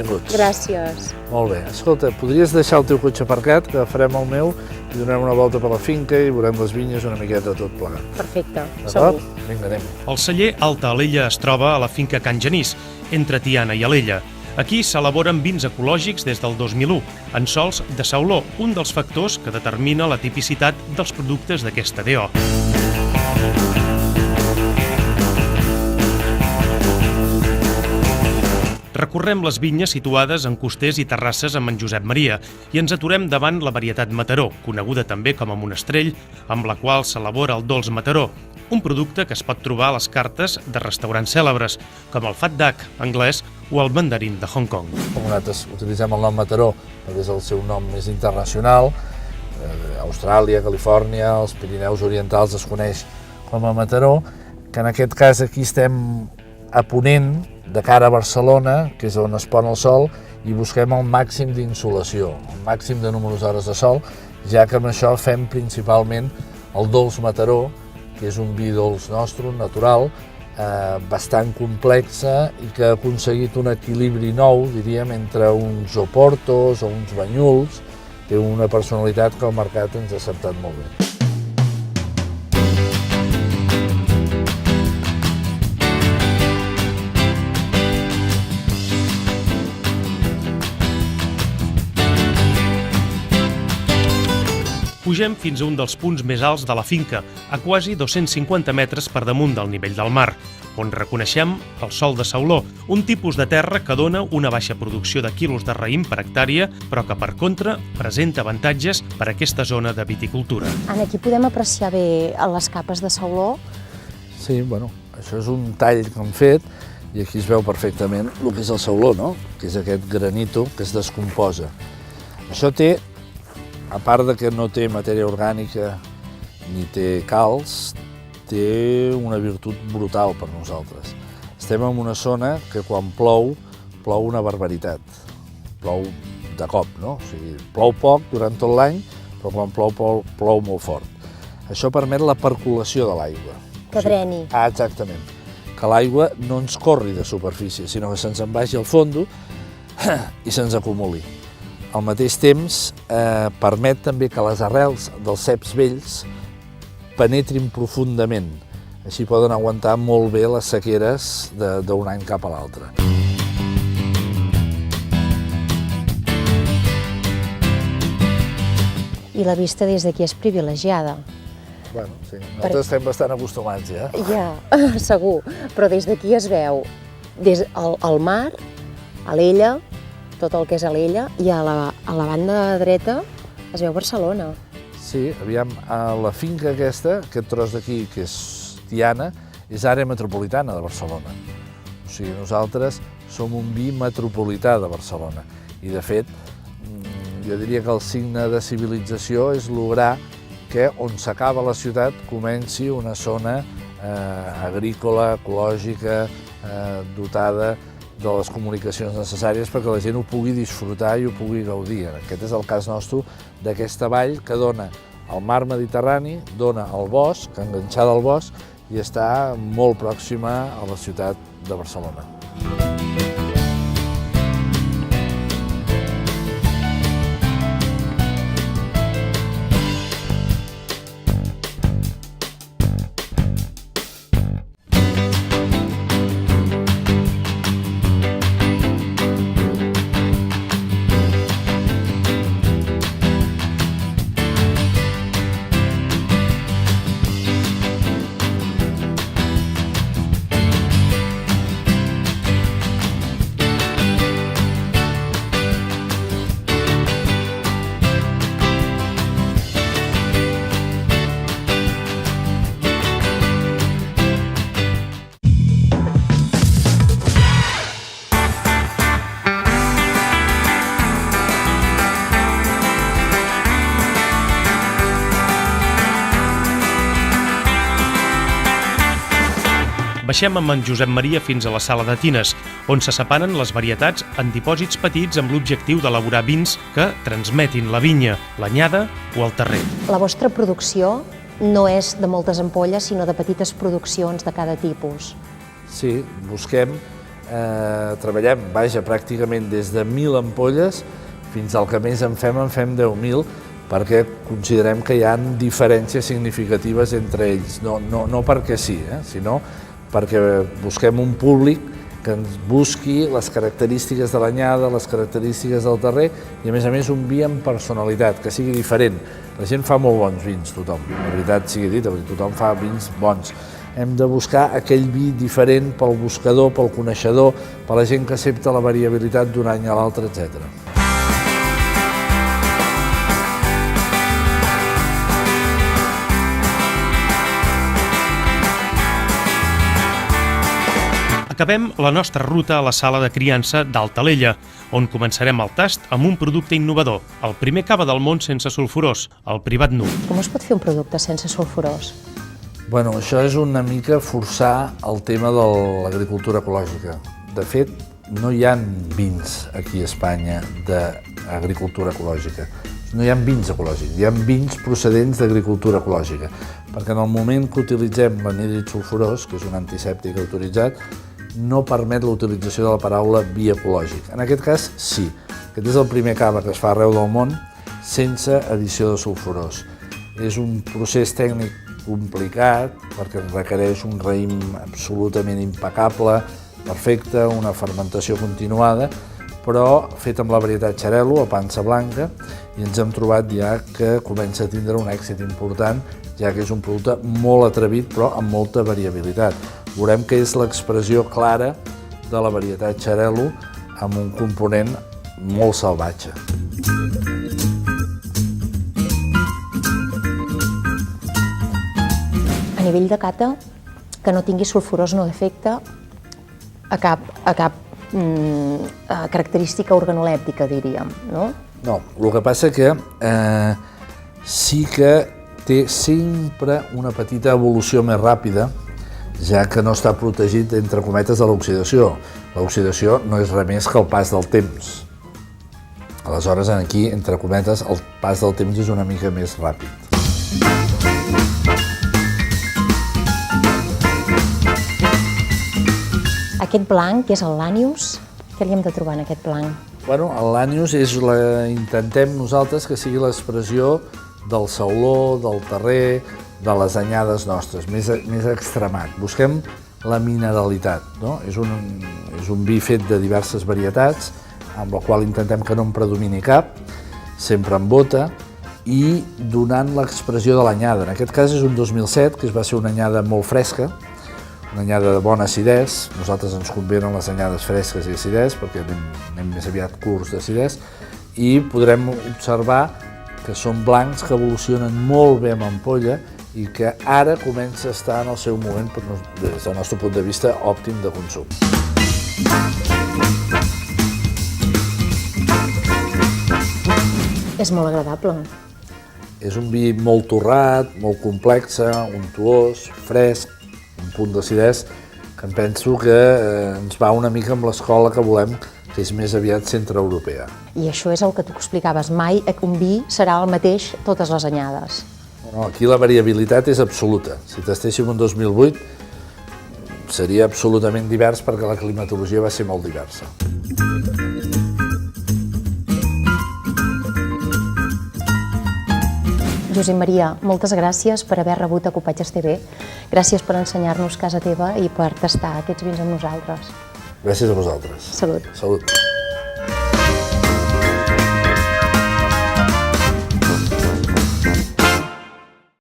benvinguts. Gràcies. Molt bé. Escolta, podries deixar el teu cotxe aparcat, que farem el meu, i donem una volta per la finca i veurem les vinyes una miqueta tot plegat. Perfecte, D'acord? segur. Vinga, anem. El celler Alta Alella es troba a la finca Can Genís, entre Tiana i Alella. Aquí s'elaboren vins ecològics des del 2001, en sols de sauló, un dels factors que determina la tipicitat dels productes d'aquesta DO. Recorrem les vinyes situades en costers i terrasses amb en Josep Maria i ens aturem davant la varietat Mataró, coneguda també com a Monestrell, amb la qual s'elabora el dolç Mataró, un producte que es pot trobar a les cartes de restaurants cèlebres, com el Fat Duck anglès o el mandarín de Hong Kong. Nosaltres utilitzem el nom Mataró perquè és el seu nom més internacional. Austràlia, Califòrnia, els Pirineus Orientals es coneix com a Mataró, que en aquest cas aquí estem a ponent, de cara a Barcelona, que és on es pon el sol, i busquem el màxim d'insolació, el màxim de números d'hores de sol, ja que amb això fem principalment el dolç Mataró, que és un vi dolç nostre, natural, bastant complexa i que ha aconseguit un equilibri nou, diríem, entre uns oportos o uns banyuls. Té una personalitat que el mercat ens ha acceptat molt bé. Pugem fins a un dels punts més alts de la finca, a quasi 250 metres per damunt del nivell del mar, on reconeixem el sòl de sauló, un tipus de terra que dona una baixa producció de quilos de raïm per hectàrea, però que, per contra, presenta avantatges per a aquesta zona de viticultura. Aquí podem apreciar bé les capes de sauló. Sí, bueno, això és un tall que hem fet i aquí es veu perfectament el que és el sauló, no? Que és aquest granito que es descomposa. Això té, a part de que no té matèria orgànica ni té calç, té una virtut brutal per nosaltres. Estem en una zona que quan plou, plou una barbaritat. Plou de cop, no? O sigui, plou poc durant tot l'any, però quan plou, plou molt fort. Això permet la percolació de l'aigua. Que dreni. Exactament. Que l'aigua no ens corri de superfície, sinó que se'ns en vagi al fondo i se'ns acumuli. Al mateix temps, permet també que les arrels dels ceps vells penetrin profundament. Així poden aguantar molt bé les sequeres d'un any cap a l'altre. I la vista des d'aquí és privilegiada. Bueno, sí, nosaltres estem bastant acostumats, ja. Ja, segur. Però des d'aquí es veu el mar, Alella, tot el que és Alella, i a la banda dreta es veu Barcelona. Sí, aviam, a la finca aquesta, aquest tros d'aquí, que és Tiana, és àrea metropolitana de Barcelona. O sigui, nosaltres som un vi metropolità de Barcelona. I, de fet, jo diria que el signe de civilització és lograr que on s'acaba la ciutat comenci una zona agrícola, ecològica, dotada de les comunicacions necessàries perquè la gent ho pugui disfrutar i ho pugui gaudir. Aquest és el cas nostre d'aquesta vall que dona al mar Mediterrani, dona al bosc, enganxada al bosc, i està molt pròxima a la ciutat de Barcelona. Baixem amb en Josep Maria fins a la sala de tines, on se separen les varietats en dipòsits petits amb l'objectiu d'elaborar vins que transmetin la vinya, l'anyada o el terrer. La vostra producció no és de moltes ampolles, sinó de petites produccions de cada tipus. Sí, busquem treballem, pràcticament des de 1.000 ampolles fins al que més en fem 10.000, perquè considerem que hi ha diferències significatives entre ells, no perquè sí, sinó perquè busquem un públic que ens busqui les característiques de l'anyada, les característiques del terrer i, a més, un vi amb personalitat, que sigui diferent. La gent fa molt bons vins, tothom, la veritat sigui dita, tothom fa vins bons. Hem de buscar aquell vi diferent pel buscador, pel coneixedor, per la gent que accepta la variabilitat d'un any a l'altre, etc. Acabem la nostra ruta a la sala de criança d'Altalella, on començarem el tast amb un producte innovador, el primer cava del món sense sulfurós, el Privat Nu. Com es pot fer un producte sense sulfurós? Bueno, això és una mica forçar el tema de l'agricultura ecològica. De fet, no hi ha vins aquí a Espanya d'agricultura ecològica. No hi ha vins ecològics, hi ha vins procedents d'agricultura ecològica, perquè en el moment que utilitzem l'anhídrid sulfurós, que és un antisèptic autoritzat, no permet l'utilització de la paraula vi ecològic. En aquest cas, sí. Aquest és el primer cava que es fa arreu del món sense addició de sulfurós. És un procés tècnic complicat perquè requereix un raïm absolutament impecable, perfecte, una fermentació continuada, però fet amb la varietat Xarel·lo, a pansa blanca, i ens hem trobat ja que comença a tindre un èxit important, ja que és un producte molt atrevit però amb molta variabilitat. Veurem que és l'expressió clara de la varietat Xarel·lo amb un component molt salvatge. A nivell de cata, que no tingui sulfurós no afecta a cap característica organolèptica, diríem, no? No, el que passa que sí que té sempre una petita evolució més ràpida, ja que no està protegit, entre cometes, de l'oxidació. L'oxidació no és res més que el pas del temps. Aleshores, aquí, entre cometes, el pas del temps és una mica més ràpid. Aquest blanc, que és el Lanius, què li hem de trobar en aquest blanc? Bueno, el Lanius intentem nosaltres que sigui l'expressió del sauló, del terrer, de les anyades nostres, més extremat. Busquem la mineralitat, no? És un vi fet de diverses varietats, amb la qual intentem que no en predomini cap, sempre en bota, i donant l'expressió de l'anyada. En aquest cas és un 2007, que va ser una anyada molt fresca, una anyada de bona acidès. Nosaltres ens convenen les anyades fresques i acidès, perquè anem més aviat curts d'acidès, i podrem observar que són blancs que evolucionen molt bé amb ampolla i que ara comença a estar en el seu moment, des del nostre punt de vista, òptim de consum. És molt agradable. És un vi molt torrat, molt complex, untuós, fresc, un punt d'acidès, que em penso que ens va una mica amb l'escola que volem, que és més aviat centreeuropea. I això és el que tu explicaves, mai un vi serà el mateix totes les anyades. No, aquí la variabilitat és absoluta. Si tastéssim un 2008, seria absolutament divers perquè la climatologia va ser molt diversa. Josep Maria, moltes gràcies per haver rebut a Cupatges TV. Gràcies per ensenyar-nos casa teva i per tastar aquests vins amb nosaltres. Gràcies a vosaltres. Salut. Salut.